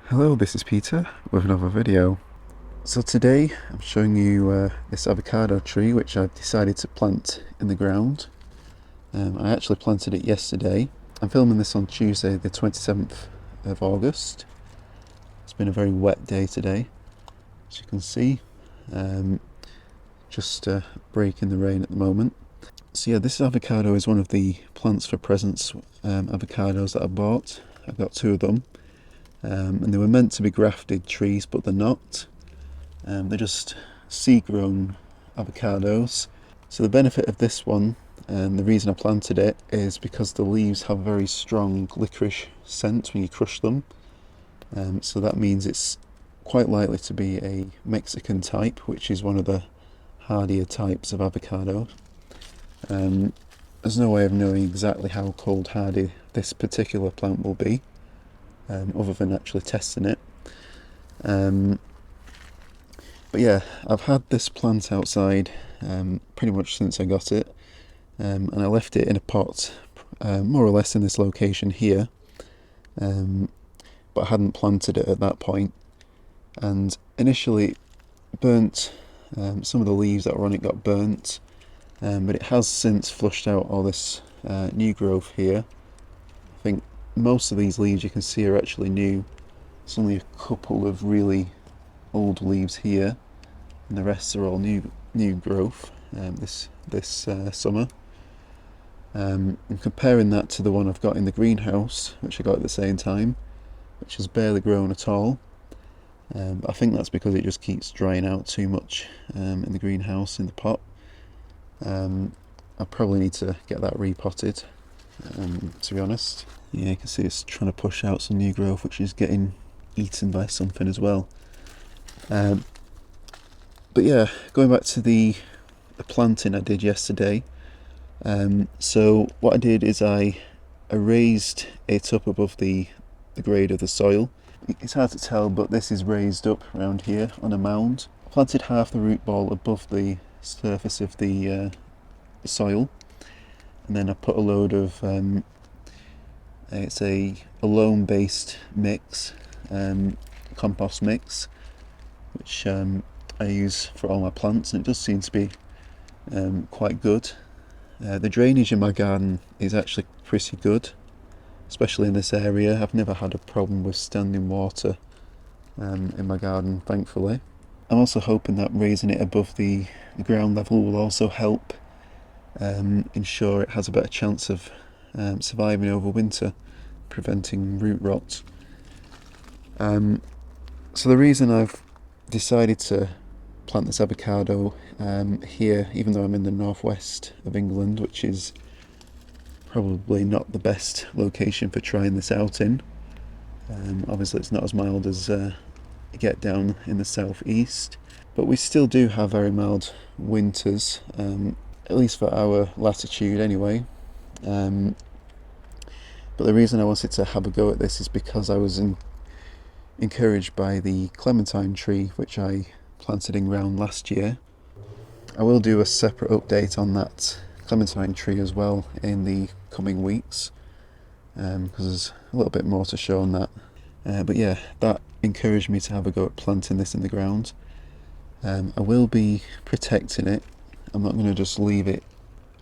Hello, this is Peter with another video. So today I'm showing you this avocado tree which I've decided to plant in the ground. I actually planted it yesterday. I'm filming this on Tuesday the 27th of August. It's been a very wet day today, as you can see. Just breaking the rain at the moment. So yeah, this avocado is one of the plants for presents avocados that I bought. I've got two of them. And they were meant to be grafted trees, but they're not. They're just seed-grown avocados. So the benefit of this one, and the reason I planted it, is because the leaves have a very strong licorice scent when you crush them. So that means it's quite likely to be a Mexican type, which is one of the hardier types of avocado. There's no way of knowing exactly how cold hardy this particular plant will be, other than actually testing it. But yeah, I've had this plant outside pretty much since I got it, and I left it in a pot more or less in this location here, but I hadn't planted it at that point. And initially burnt, some of the leaves that were on it got burnt, but it has since flushed out all this new growth here. I think most of these leaves you can see are actually new. There's only a couple of really old leaves here, and the rest are all new growth this summer. I'm comparing that to the one I've got in the greenhouse, which I got at the same time, which has barely grown at all. But I think that's because it just keeps drying out too much in the greenhouse, in the pot. I probably need to get that repotted, to be honest. Yeah, you can see it's trying to push out some new growth, which is getting eaten by something as well. But yeah, going back to the planting I did yesterday. So what I did is I raised it up above the grade of the soil. It's hard to tell, but this is raised up around here on a mound. I planted half the root ball above the surface of the soil, and then I put a load of it's a loam based mix, compost mix, which I use for all my plants, and it does seem to be quite good. The drainage in my garden is actually pretty good, especially in this area. I've never had a problem with standing water in my garden, thankfully. I'm also hoping that raising it above the ground level will also help ensure it has a better chance of surviving over winter, preventing root rot. So the reason I've decided to plant this avocado here, even though I'm in the northwest of England, which is probably not the best location for trying this out in. Obviously it's not as mild as you get down in the southeast, but we still do have very mild winters, at least for our latitude anyway. But the reason I wanted to have a go at this is because I was encouraged by the clementine tree which I planted in ground last year. I will do a separate update on that clementine tree as well in the coming weeks, because there's a little bit more to show on that. But yeah, that encouraged me to have a go at planting this in the ground. I will be protecting it. I'm not going to just leave it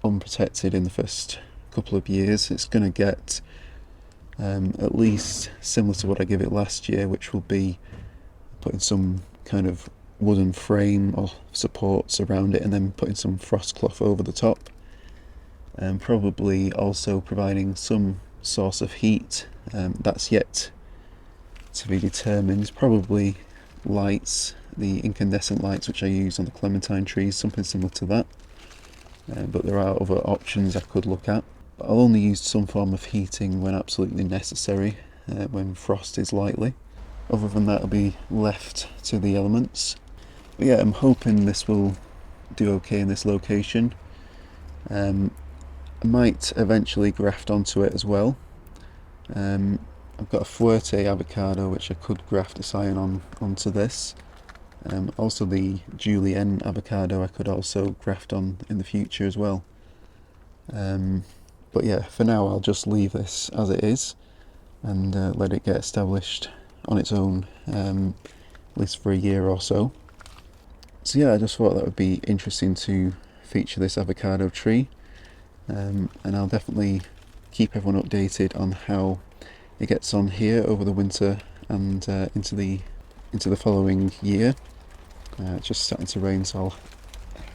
unprotected in the first couple of years. It's going to get at least similar to what I gave it last year, which will be putting some kind of wooden frame or supports around it and then putting some frost cloth over the top, and probably also providing some source of heat. That's yet to be determined. Probably lights, the incandescent lights which I use on the clementine trees, something similar to that. But there are other options I could look at. But I'll only use some form of heating when absolutely necessary, when frost is likely. Other than that, I'll be left to the elements. But yeah, I'm hoping this will do okay in this location. I might eventually graft onto it as well. I've got a Fuerte avocado which I could graft a scion onto this. Also the Julienne avocado I could also graft on in the future as well. But yeah, for now I'll just leave this as it is and let it get established on its own, at least for a year or so. So yeah, I just thought that would be interesting to feature this avocado tree, and I'll definitely keep everyone updated on how it gets on here over the winter and into the following year. It's just starting to rain, so I'll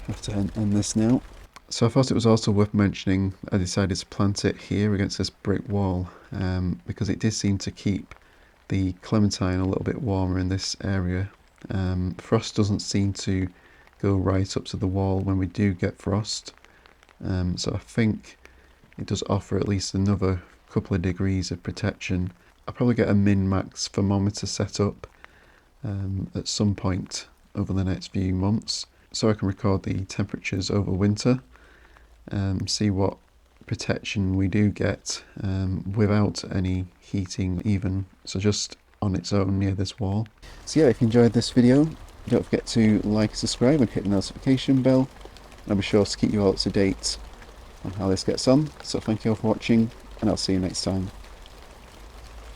have to end this now. So I thought it was also worth mentioning I decided to plant it here against this brick wall, because it did seem to keep the clementine a little bit warmer in this area. Frost doesn't seem to go right up to the wall when we do get frost, so I think it does offer at least another couple of degrees of protection. I'll probably get a min-max thermometer set up at some point over the next few months, so I can record the temperatures over winter, see what protection we do get without any heating even, so just on its own near this wall. So yeah, if you enjoyed this video, don't forget to like, subscribe and hit the notification bell, and I'll be sure to keep you all up to date on how this gets on. So thank you all for watching, and I'll see you next time.